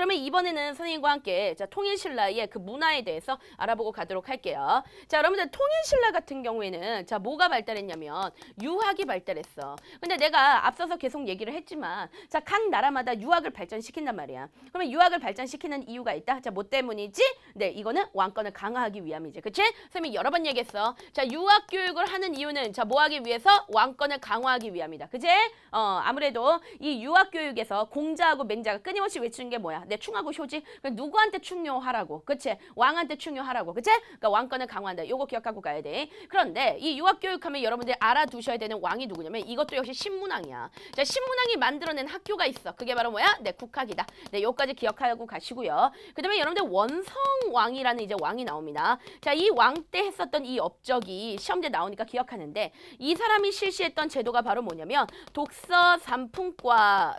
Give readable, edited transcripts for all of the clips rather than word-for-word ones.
그러면 이번에는 선생님과 함께 자, 통일신라의 그 문화에 대해서 알아보고 가도록 할게요. 자, 여러분들 통일신라 같은 경우에는 자, 뭐가 발달했냐면 유학이 발달했어. 근데 내가 앞서서 계속 얘기를 했지만 자, 각 나라마다 유학을 발전시킨단 말이야. 그러면 유학을 발전시키는 이유가 있다. 자, 뭐 때문이지? 네, 이거는 왕권을 강화하기 위함이지. 그치? 선생님이 여러 번 얘기했어. 자, 유학 교육을 하는 이유는 자, 뭐 하기 위해서? 왕권을 강화하기 위함이다. 그치? 아무래도 이 유학 교육에서 공자하고 맹자가 끊임없이 외치는 게 뭐야? 내 충하고 효지? 누구한테 충효하라고? 그치? 왕한테 충효하라고. 그치? 그러니까 왕권을 강화한다. 요거 기억하고 가야 돼. 그런데 이 유학 교육하면 여러분들이 알아두셔야 되는 왕이 누구냐면 이것도 역시 신문왕이야. 자, 신문왕이 만들어낸 학교가 있어. 그게 바로 뭐야? 네, 국학이다. 네, 요까지 기억하고 가시고요. 그 다음에 여러분들 원성왕이라는 이제 왕이 나옵니다. 자, 이 왕 때 했었던 이 업적이 시험제 나오니까 기억하는데 이 사람이 실시했던 제도가 바로 뭐냐면 독서 상품과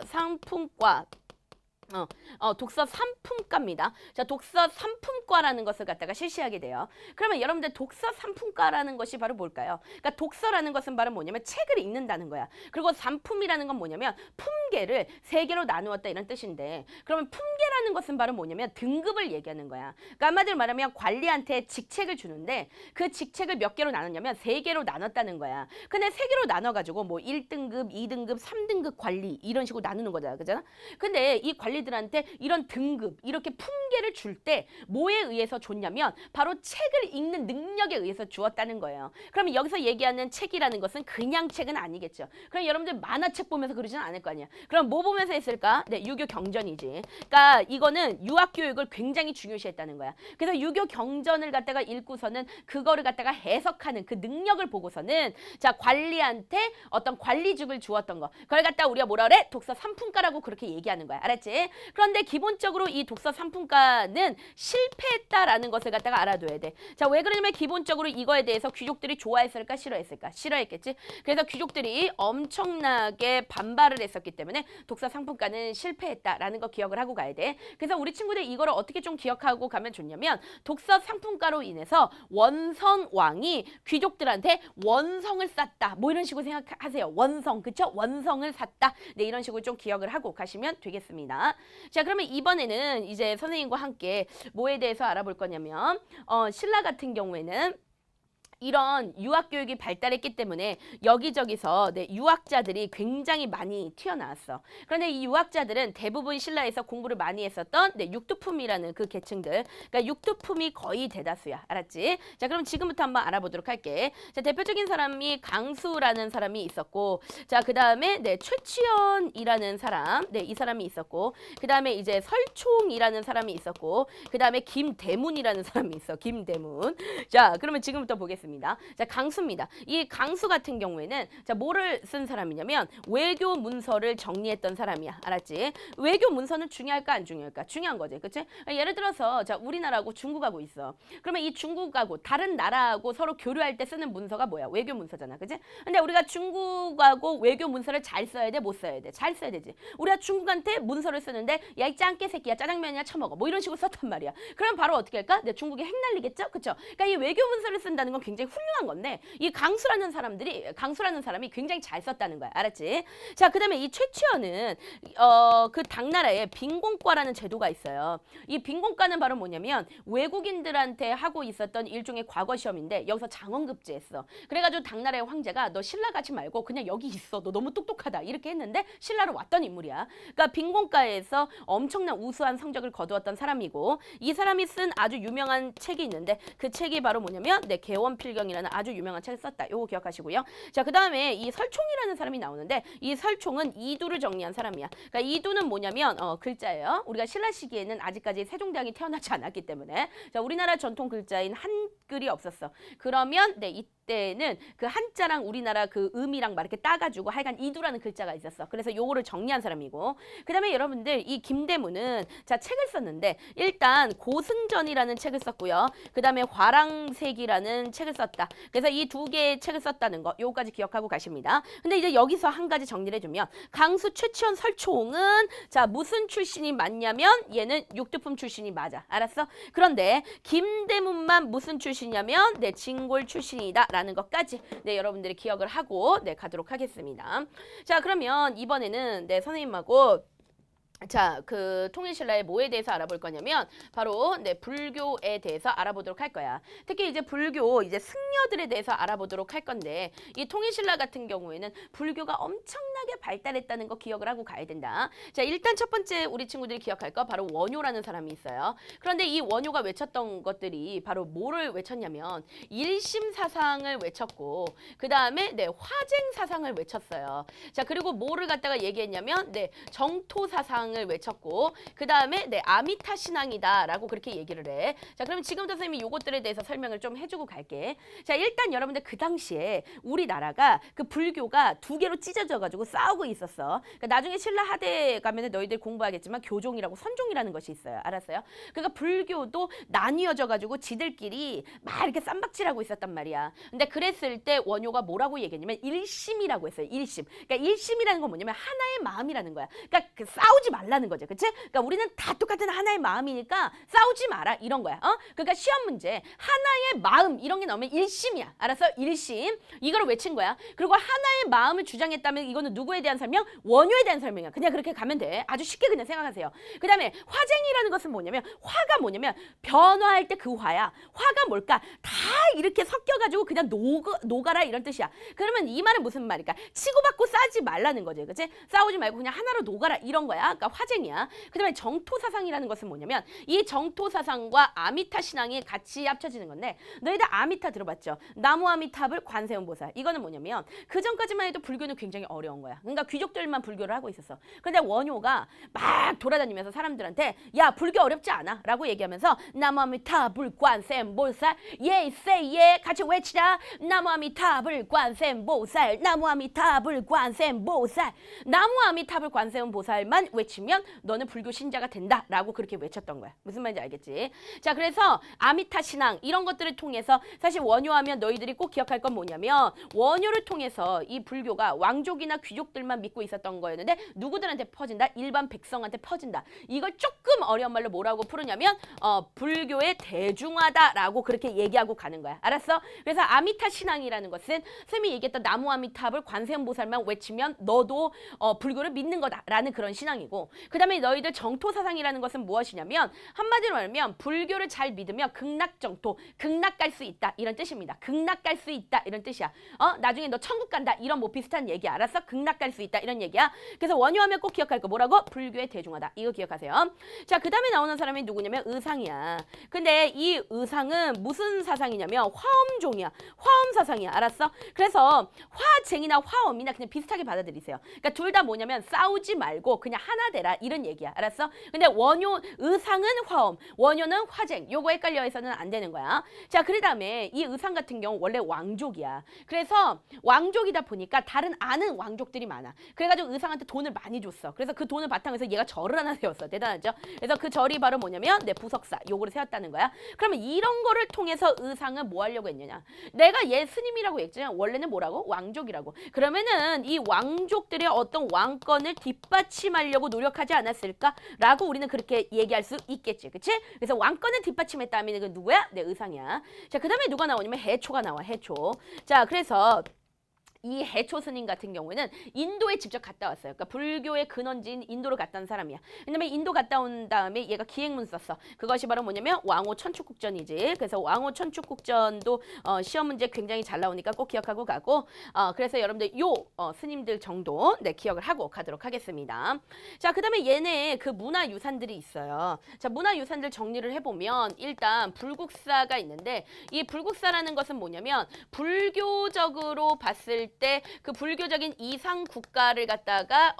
독서 상품과입니다. 자, 독서 상품과라는 것을 갖다가 실시하게 돼요. 그러면 여러분들 독서 상품과라는 것이 바로 뭘까요? 그러니까 독서라는 것은 바로 뭐냐면 책을 읽는다는 거야. 그리고 상품이라는 건 뭐냐면 품계를 세 개로 나누었다 이런 뜻인데 그러면 품계라는 것은 바로 뭐냐면 등급을 얘기하는 거야. 그러니까 한마디로 말하면 관리한테 직책을 주는데 그 직책을 몇 개로 나눴냐면 세 개로 나눴다는 거야. 근데 세 개로 나눠가지고 뭐 1등급, 2등급, 3등급 관리 이런 식으로 나누는 거잖아. 그잖아? 근데 이 관리들한테 이런 등급, 이렇게 품계를 줄 때 뭐에 의해서 줬냐면 바로 책을 읽는 능력에 의해서 주었다는 거예요. 그러면 여기서 얘기하는 책이라는 것은 그냥 책은 아니겠죠. 그럼 여러분들 만화책 보면서 그러지는 않을 거 아니야. 그럼 뭐 보면서 했을까? 네, 유교 경전이지. 그러니까 이거는 유학 교육을 굉장히 중요시했다는 거야. 그래서 유교 경전을 갖다가 읽고서는 그거를 갖다가 해석하는 그 능력을 보고서는 자, 관리한테 어떤 관리직을 주었던 거. 그걸 갖다 우리가 뭐라 그래? 독서 상품과라고 그렇게 얘기하는 거야. 알았지? 그런데 기본적으로 이 독서 상품과는 실패했다라는 것을 갖다가 알아둬야 돼. 자, 왜 그러냐면 기본적으로 이거에 대해서 귀족들이 좋아했을까 싫어했을까? 싫어했겠지. 그래서 귀족들이 엄청나게 반발을 했었기 때문에 독서 상품과는 실패했다라는 거 기억을 하고 가야 돼. 그래서 우리 친구들 이거를 어떻게 좀 기억하고 가면 좋냐면 독서 상품과로 인해서 원성왕이 귀족들한테 원성을 쌌다. 뭐 이런 식으로 생각하세요. 원성, 그쵸? 원성을 샀다. 네, 이런 식으로 좀 기억을 하고 가시면 되겠습니다. 자, 그러면 이번에는 이제 선생님과 함께 뭐에 대해서 알아볼 거냐면 신라 같은 경우에는 이런 유학교육이 발달했기 때문에 여기저기서 네, 유학자들이 굉장히 많이 튀어나왔어. 그런데 이 유학자들은 대부분 신라에서 공부를 많이 했었던 네, 육두품이라는 그 계층들. 그러니까 육두품이 거의 대다수야. 알았지? 자, 그럼 지금부터 한번 알아보도록 할게. 자, 대표적인 사람이 강수라는 사람이 있었고, 자, 그 다음에 네, 최치연이라는 사람, 네, 이 사람이 있었고, 그 다음에 이제 설총이라는 사람이 있었고, 그 다음에 김대문이라는 사람이 있어. 김대문. 자, 그러면 지금부터 보겠습니다. 자, 강수입니다. 이 강수 같은 경우에는 자, 뭐를 쓴 사람이냐면 외교 문서를 정리했던 사람이야. 알았지? 외교 문서는 중요할까 안 중요할까? 중요한 거지. 그치? 예를 들어서 자, 우리나라하고 중국하고 있어. 그러면 이 중국하고 다른 나라하고 서로 교류할 때 쓰는 문서가 뭐야? 외교 문서잖아. 그치? 근데 우리가 중국하고 외교 문서를 잘 써야 돼? 못 써야 돼? 잘 써야 되지. 우리가 중국한테 문서를 쓰는데 야, 이 짱깨 새끼야. 짜장면이야 처먹어. 뭐 이런 식으로 썼단 말이야. 그럼 바로 어떻게 할까? 네, 중국이 핵날리겠죠? 그쵸? 그러니까 이 외교 문서를 쓴다는 건 굉장히 훌륭한 건데 이 강수라는 사람이 굉장히 잘 썼다는 거야. 알았지? 자, 그다음에 이 최치연은 그 당나라에 빈공과라는 제도가 있어요. 이 빈공과는 바로 뭐냐면 외국인들한테 하고 있었던 일종의 과거 시험인데 여기서 장원급제했어. 그래가지고 당나라의 황제가 너 신라 가지 말고 그냥 여기 있어. 너 너무 똑똑하다. 이렇게 했는데 신라로 왔던 인물이야. 그러니까 빈공과에서 엄청난 우수한 성적을 거두었던 사람이고 이 사람이 쓴 아주 유명한 책이 있는데 그 책이 바로 뭐냐면 네, 개원필경이라는 아주 유명한 책을 썼다. 요거 기억하시고요. 자, 그 다음에 이 설총이라는 사람이 나오는데 이 설총은 이두를 정리한 사람이야. 그러니까 이두는 뭐냐면 글자예요. 우리가 신라 시기에는 아직까지 세종대왕이 태어나지 않았기 때문에 자, 우리나라 전통 글자인 한글이 없었어. 그러면 네, 이때는 그 한자랑 우리나라 그 음이랑 막 이렇게 따가지고 하여간 이두라는 글자가 있었어. 그래서 요거를 정리한 사람이고 그 다음에 여러분들 이 김대문은 자, 책을 썼는데 일단 고승전이라는 책을 썼고요. 그 다음에 화랑색이라는 책을 썼다. 그래서 이 두 개의 책을 썼다는 거 요거까지 기억하고 가십니다. 근데 이제 여기서 한 가지 정리를 해주면 강수, 최치연, 설총은 자, 무슨 출신이 맞냐면 얘는 육두품 출신이 맞아. 알았어? 그런데 김대문만 무슨 출신이냐면 네, 진골 출신이다 라는 것까지 네, 여러분들이 기억을 하고 네, 가도록 하겠습니다. 자, 그러면 이번에는 네, 선생님하고 자, 그 통일신라의 뭐에 대해서 알아볼 거냐면 바로 네, 불교에 대해서 알아보도록 할 거야. 특히 이제 불교 이제 승려들에 대해서 알아보도록 할 건데 이 통일신라 같은 경우에는 불교가 엄청나게 발달했다는 거 기억을 하고 가야 된다. 자, 일단 첫 번째 우리 친구들이 기억할 거 바로 원효라는 사람이 있어요. 그런데 이 원효가 외쳤던 것들이 바로 뭐를 외쳤냐면 일심 사상을 외쳤고 그 다음에 네, 화쟁 사상을 외쳤어요. 자, 그리고 뭐를 갖다가 얘기했냐면 네, 정토 사상 을 외쳤고 그 다음에 네, 아미타 신앙이다라고 그렇게 얘기를 해. 자, 그러면 지금부터 선생님이 요것들에 대해서 설명을 좀 해주고 갈게. 자, 일단 여러분들 그 당시에 우리나라가 그 불교가 두 개로 찢어져가지고 싸우고 있었어. 그러니까 나중에 신라 하대 가면 너희들 공부하겠지만 교종이라고 선종이라는 것이 있어요. 알았어요? 그러니까 불교도 나뉘어져가지고 지들끼리 막 이렇게 쌈박질하고 있었단 말이야. 근데 그랬을 때 원효가 뭐라고 얘기했냐면 일심이라고 했어요. 일심. 그러니까 일심이라는 건 뭐냐면 하나의 마음이라는 거야. 그러니까 그 싸우지 말라는 거죠. 그치? 그러니까 우리는 다 똑같은 하나의 마음이니까 싸우지 마라. 이런 거야. 그러니까 시험 문제 하나의 마음 이런 게 나오면 일심이야. 알았어? 일심. 이걸 외친 거야. 그리고 하나의 마음을 주장했다면 이거는 누구에 대한 설명? 원효에 대한 설명이야. 그냥 그렇게 가면 돼. 아주 쉽게 그냥 생각하세요. 그 다음에 화쟁이라는 것은 뭐냐면 화가 뭐냐면 변화할 때 그 화야. 화가 뭘까? 다 이렇게 섞여가지고 그냥 녹아라 이런 뜻이야. 그러면 이 말은 무슨 말일까? 치고받고 싸지 말라는 거지. 그치? 싸우지 말고 그냥 하나로 녹아라 이런 거야. 그러니까 화쟁이야. 그 다음에 정토사상이라는 것은 뭐냐면 이 정토사상과 아미타 신앙이 같이 합쳐지는 건데 너희들 아미타 들어봤죠? 나무 아미타불 관세음보살. 이거는 뭐냐면 그 전까지만 해도 불교는 굉장히 어려운 거야. 그러니까 귀족들만 불교를 하고 있었어. 근데 원효가 막 돌아다니면서 사람들한테 야 불교 어렵지 않아 라고 얘기하면서 나무 아미타불 관세음보살 예세예 같이 외치자. 나무 아미타불 관세음보살 나무 아미타불 관세음보살 나무 아미타불 관세음보살만 외치면 너는 불교 신자가 된다라고 그렇게 외쳤던 거야. 무슨 말인지 알겠지? 자, 그래서 아미타 신앙 이런 것들을 통해서 사실 원효하면 너희들이 꼭 기억할 건 뭐냐면 원효를 통해서 이 불교가 왕족이나 귀족들만 믿고 있었던 거였는데 누구들한테 퍼진다? 일반 백성한테 퍼진다. 이걸 조금 어려운 말로 뭐라고 풀으냐면 불교의 대중화다라고 그렇게 얘기하고 가는 거야. 알았어? 그래서 아미타 신앙이라는 것은 쌤이 얘기했던 나무 아미타불 관세음보살만 외치면 너도 불교를 믿는 거다라는 그런 신앙이고 그 다음에 너희들 정토사상이라는 것은 무엇이냐면 한마디로 말하면 불교를 잘 믿으면 극락정토, 극락 갈 수 있다 이런 뜻입니다. 극락 갈 수 있다 이런 뜻이야. 나중에 너 천국 간다 이런 뭐 비슷한 얘기 알았어? 극락 갈 수 있다 이런 얘기야. 그래서 원효하면 꼭 기억할 거 뭐라고? 불교의 대중화다. 이거 기억하세요. 자, 그 다음에 나오는 사람이 누구냐면 의상이야. 근데 이 의상은 무슨 사상이냐면 화엄종이야. 화엄사상이야. 알았어? 그래서 화쟁이나 화엄이나 그냥 비슷하게 받아들이세요. 그러니까 둘 다 뭐냐면 싸우지 말고 그냥 하나 되라 이런 얘기야. 알았어? 근데 원효 의상은 화엄, 원효는 화쟁. 요거 헷갈려 해서는 안 되는 거야. 자, 그 다음에 이 의상 같은 경우 원래 왕족이야. 그래서 왕족이다 보니까 다른 아는 왕족들이 많아. 그래가지고 의상한테 돈을 많이 줬어. 그래서 그 돈을 바탕에서 얘가 절을 하나 세웠어. 대단하죠? 그래서 그 절이 바로 뭐냐면 내 부석사 요거를 세웠다는 거야. 그러면 이런 거를 통해서 의상은 뭐 하려고 했느냐? 내가 얘 스님이라고 했잖아. 원래는 뭐라고? 왕족이라고. 그러면은 이 왕족들의 어떤 왕권을 뒷받침하려고 노력하지 않았을까라고 우리는 그렇게 얘기할 수 있겠지. 그치? 그래서 왕권을 뒷받침했다면 그 누구야? 내 의상이야. 자, 그 다음에 누가 나오냐면 해초가 나와. 해초. 자, 그래서 이 해초 스님 같은 경우에는 인도에 직접 갔다 왔어요. 그러니까 불교의 근원지인 인도로 갔다 온 사람이야. 왜냐면 인도 갔다 온 다음에 얘가 기행문 썼어. 그것이 바로 뭐냐면 왕호 천축국전이지. 그래서 왕호 천축국전도 시험 문제 굉장히 잘 나오니까 꼭 기억하고 가고 그래서 여러분들 요 스님들 정도 네, 기억을 하고 가도록 하겠습니다. 자, 그 다음에 얘네 그 문화유산들이 있어요. 자, 문화유산들 정리를 해보면 일단 불국사가 있는데 이 불국사라는 것은 뭐냐면 불교적으로 봤을 때 그 불교적인 이상 국가를 갖다가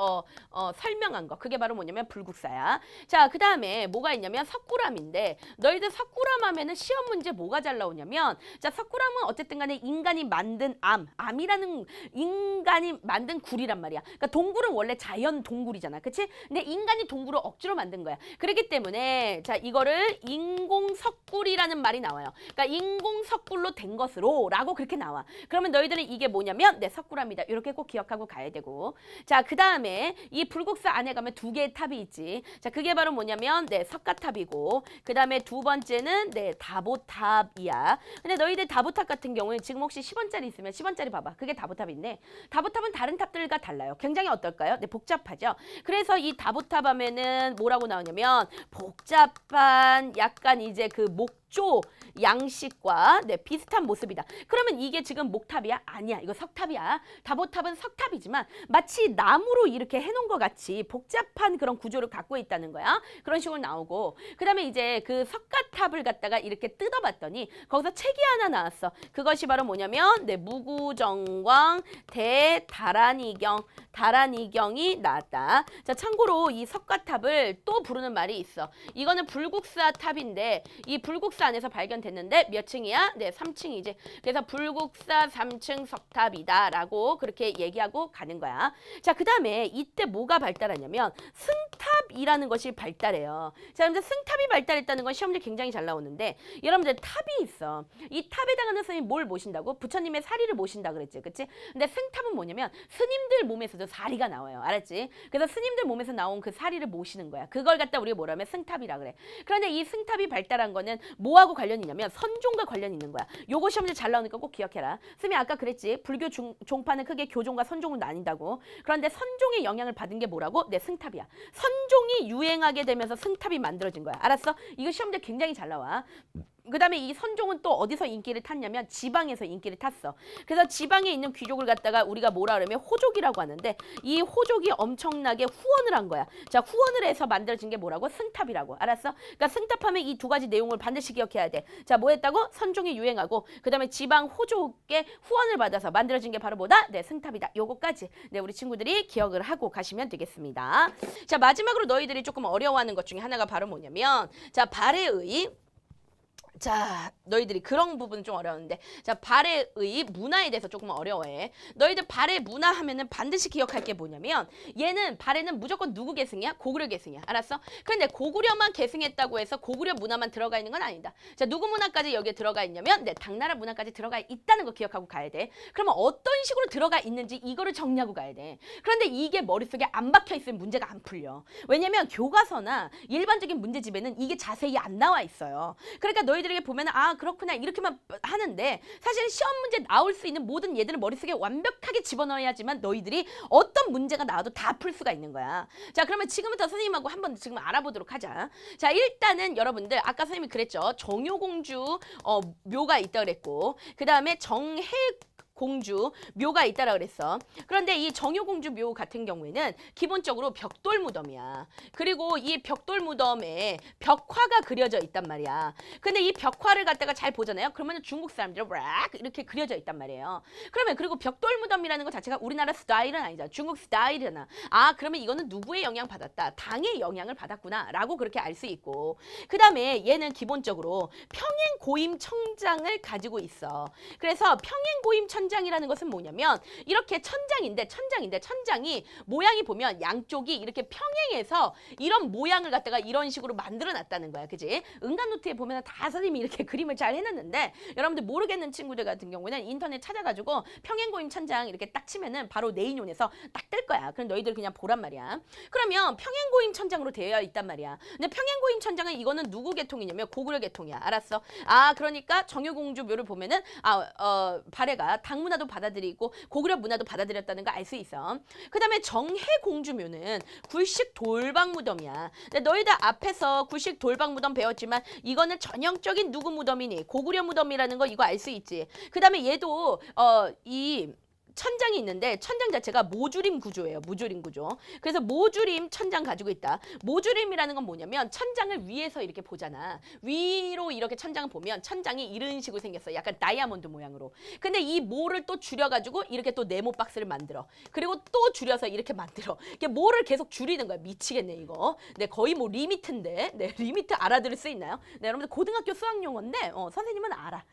설명한 거. 그게 바로 뭐냐면 불국사야. 자, 그 다음에 뭐가 있냐면 석굴암인데 너희들 석굴암 하면은 시험 문제 뭐가 잘 나오냐면 자, 석굴암은 어쨌든 간에 인간이 만든 암이라는 인간이 만든 굴이란 말이야. 그러니까 동굴은 원래 자연 동굴이잖아. 그치? 근데 인간이 동굴을 억지로 만든 거야. 그렇기 때문에 자, 이거를 인공석굴이라는 말이 나와요. 그러니까 인공석굴로 된 것으로 라고 그렇게 나와. 그러면 너희들은 이게 뭐냐면 네, 석굴암이다. 이렇게 꼭 기억하고 가야 되고. 자, 그 다음에 이 불국사 안에 가면 두 개의 탑이 있지. 자, 그게 바로 뭐냐면 네, 석가탑이고, 그 다음에 두 번째는 네, 다보탑이야. 근데 너희들 다보탑 같은 경우는 지금 혹시 10원짜리 있으면 10원짜리 봐봐. 그게 다보탑인데, 다보탑은 다른 탑들과 달라요. 굉장히 어떨까요? 네, 복잡하죠. 그래서 이 다보탑 하면은 뭐라고 나오냐면 복잡한 약간 이제 그 목조 양식과 네, 비슷한 모습이다. 그러면 이게 지금 목탑이야? 아니야. 이거 석탑이야. 다보탑은 석탑이지만 마치 나무로 이렇게 해놓은 것 같이 복잡한 그런 구조를 갖고 있다는 거야. 그런 식으로 나오고, 그 다음에 이제 그 석가탑을 갖다가 이렇게 뜯어봤더니 거기서 책이 하나 나왔어. 그것이 바로 뭐냐면 네, 무구정광 대다란이경, 다란이경이 나왔다. 자, 참고로 이 석가탑을 또 부르는 말이 있어. 이거는 불국사 탑인데 이 불국사 안에서 발견됐는데 몇 층이야? 네, 3층이지. 그래서 불국사 3층 석탑이다 라고 그렇게 얘기하고 가는 거야. 자, 그 다음에 이때 뭐가 발달하냐면 승탑이라는 것이 발달해요. 자, 여러분들 승탑이 발달했다는 건 시험지 굉장히 잘 나오는데, 여러분들 탑이 있어. 이 탑에 해당하는 스님이 뭘 모신다고? 부처님의 사리를 모신다 그랬지, 그치? 근데 승탑은 뭐냐면 스님들 몸에서도 사리가 나와요. 알았지? 그래서 스님들 몸에서 나온 그 사리를 모시는 거야. 그걸 갖다 우리가 뭐라면 승탑이라 그래. 그런데 이 승탑이 발달한 거는 뭐하고 관련이 있냐면 선종과 관련이 있는 거야. 요거 시험지 잘 나오니까 꼭 기억해라. 스님이 아까 그랬지. 불교 종파는 크게 교종과 선종을 나뉜다고. 그런데 선종의 영향을 받은 게 뭐라고? 네, 승탑이야. 선종이 유행하게 되면서 승탑이 만들어진 거야. 알았어? 이거 시험지 굉장히 잘 나와. 그 다음에 이 선종은 또 어디서 인기를 탔냐면 지방에서 인기를 탔어. 그래서 지방에 있는 귀족을 갖다가 우리가 뭐라 그러면 호족이라고 하는데, 이 호족이 엄청나게 후원을 한 거야. 자, 후원을 해서 만들어진 게 뭐라고? 승탑이라고. 알았어? 그러니까 승탑하면 이 두 가지 내용을 반드시 기억해야 돼. 자, 뭐 했다고? 선종이 유행하고, 그 다음에 지방 호족의 후원을 받아서 만들어진 게 바로 뭐다? 네, 승탑이다. 요거까지 네, 우리 친구들이 기억을 하고 가시면 되겠습니다. 자, 마지막으로 너희들이 조금 어려워하는 것 중에 하나가 바로 뭐냐면, 자, 발해의, 자, 너희들이 그런 부분 좀 어려운데, 자, 발해의 문화에 대해서 조금 어려워해. 너희들 발해 문화 하면은 반드시 기억할 게 뭐냐면, 얘는 발해는 무조건 누구 계승이야? 고구려 계승이야. 알았어? 그런데 고구려만 계승했다고 해서 고구려 문화만 들어가 있는 건 아니다. 자, 누구 문화까지 여기에 들어가 있냐면 네, 당나라 문화까지 들어가 있다는 거 기억하고 가야 돼. 그러면 어떤 식으로 들어가 있는지 이거를 정리하고 가야 돼. 그런데 이게 머릿속에 안 박혀 있으면 문제가 안 풀려. 왜냐면 교과서나 일반적인 문제집에는 이게 자세히 안 나와 있어요. 그러니까 너희들에게 보면 아, 그렇구나 이렇게만 하는데, 사실 시험 문제 나올 수 있는 모든 얘들을 머릿속에 완벽하게 집어넣어야지만 너희들이 어떤 문제가 나와도 다 풀 수가 있는 거야. 자, 그러면 지금부터 선생님하고 한번 지금 알아보도록 하자. 자, 일단은 여러분들 아까 선생님이 그랬죠. 정효공주 묘가 있다 그랬고, 그 다음에 정해 공주 묘가 있다라 그랬어. 그런데 이 정효공주 묘 같은 경우에는 기본적으로 벽돌 무덤이야. 그리고 이 벽돌 무덤에 벽화가 그려져 있단 말이야. 근데 이 벽화를 갖다가 잘 보잖아요. 그러면 중국 사람들은 락 이렇게 그려져 있단 말이에요. 그러면 그리고 벽돌 무덤이라는 것 자체가 우리나라 스타일은 아니잖아. 중국 스타일이잖아. 아, 그러면 이거는 누구의 영향 받았다? 당의 영향을 받았구나 라고 그렇게 알 수 있고, 그 다음에 얘는 기본적으로 평행고임 천장을 가지고 있어. 그래서 평행고임 천장이라는 것은 뭐냐면 이렇게 천장이 모양이 보면 양쪽이 이렇게 평행해서 이런 모양을 갖다가 이런 식으로 만들어 놨다는 거야. 그지? 응답노트에 보면 다 선생님이 이렇게 그림을 잘 해놨는데, 여러분들 모르겠는 친구들 같은 경우는 인터넷 찾아가지고 평행고임 천장 이렇게 딱 치면은 바로 네이논에서 딱 뜰 거야. 그럼 너희들 그냥 보란 말이야. 그러면 평행고임 천장으로 되어 있단 말이야. 근데 평행고임 천장은 이거는 누구 계통이냐면 고구려 계통이야. 알았어? 아, 그러니까 정효공주 묘를 보면은 발해가 당문화도 받아들이고 고구려 문화도 받아들였다는 거 알 수 있어. 그 다음에 정해공주 묘는 굴식 돌박 무덤이야. 근데 너희들 앞에서 굴식 돌박 무덤 배웠지만 이거는 전형적인 누구 무덤이니? 고구려 무덤이라는 거 이거 알 수 있지. 그 다음에 얘도 이 천장이 있는데 천장 자체가 모주림 구조예요. 모주림 구조. 그래서 모주림 천장 가지고 있다. 모주림이라는 건 뭐냐면 천장을 위에서 이렇게 보잖아. 위로 이렇게 천장을 보면 천장이 이런 식으로 생겼어. 약간 다이아몬드 모양으로. 근데 이 모를 또 줄여가지고 이렇게 또 네모 박스를 만들어. 그리고 또 줄여서 이렇게 만들어. 이게 모를 계속 줄이는 거야. 미치겠네 이거. 네, 거의 뭐 리미트인데. 네, 리미트 알아들을 수 있나요? 네, 여러분들 고등학교 수학 용어인데 선생님은 알아.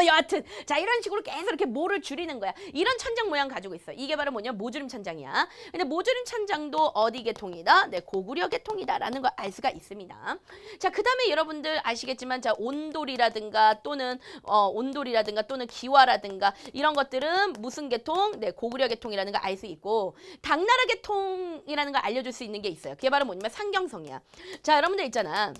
여하튼 자, 이런 식으로 계속 이렇게 모를 줄이는 거야. 이런 천장 천장 모양 가지고 있어. 이게 바로 뭐냐? 모주림 천장이야. 근데 모주림 천장도 어디 계통이다? 네, 고구려 계통이다라는 걸 알 수가 있습니다. 자, 그 다음에 여러분들 아시겠지만 자, 온돌이라든가 또는 기와라든가 이런 것들은 무슨 계통? 네, 고구려 계통이라는 걸 알 수 있고 당나라 계통이라는 걸 알려줄 수 있는 게 있어요. 그게 바로 뭐냐면 상경성이야. 자, 여러분들 있잖아.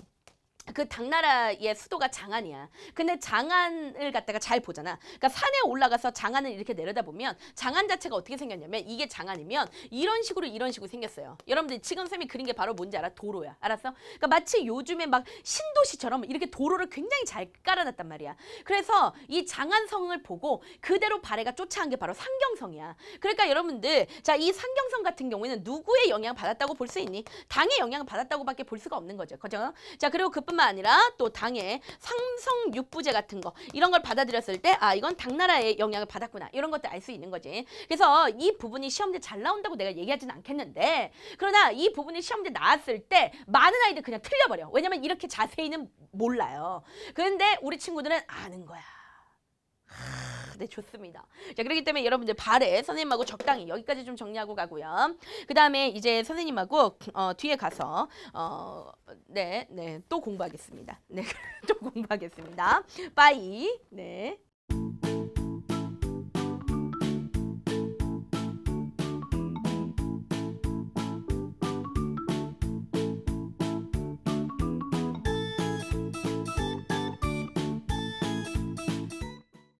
그 당나라의 수도가 장안이야. 근데 장안을 갖다가 잘 보잖아. 그러니까 산에 올라가서 장안을 이렇게 내려다보면 장안 자체가 어떻게 생겼냐면 이게 장안이면 이런 식으로 생겼어요. 여러분들 지금 쌤이 그린 게 바로 뭔지 알아? 도로야. 알았어? 그러니까 마치 요즘에 막 신도시처럼 이렇게 도로를 굉장히 잘 깔아놨단 말이야. 그래서 이 장안성을 보고 그대로 발해가 쫓아간 게 바로 상경성이야. 그러니까 여러분들 자, 이 상경성 같은 경우에는 누구의 영향을 받았다고 볼 수 있니? 당의 영향을 받았다고밖에 볼 수가 없는 거죠. 그죠? 자, 그리고 그뿐만 아니라 또 당의 상성 육부제 같은 거 이런 걸 받아들였을 때 아, 이건 당나라의 영향을 받았구나. 이런 것들 알 수 있는 거지. 그래서 이 부분이 시험제 잘 나온다고 내가 얘기하진 않겠는데 그러나 이 부분이 시험제 나왔을 때 많은 아이들 그냥 틀려버려. 왜냐면 이렇게 자세히는 몰라요. 그런데 우리 친구들은 아는 거야. 네, 좋습니다. 자, 그렇기 때문에 여러분들 발에 선생님하고 적당히 여기까지 좀 정리하고 가고요. 그 다음에 이제 선생님하고 뒤에 가서 또 공부하겠습니다. 네, 또 공부하겠습니다. 빠이. 네.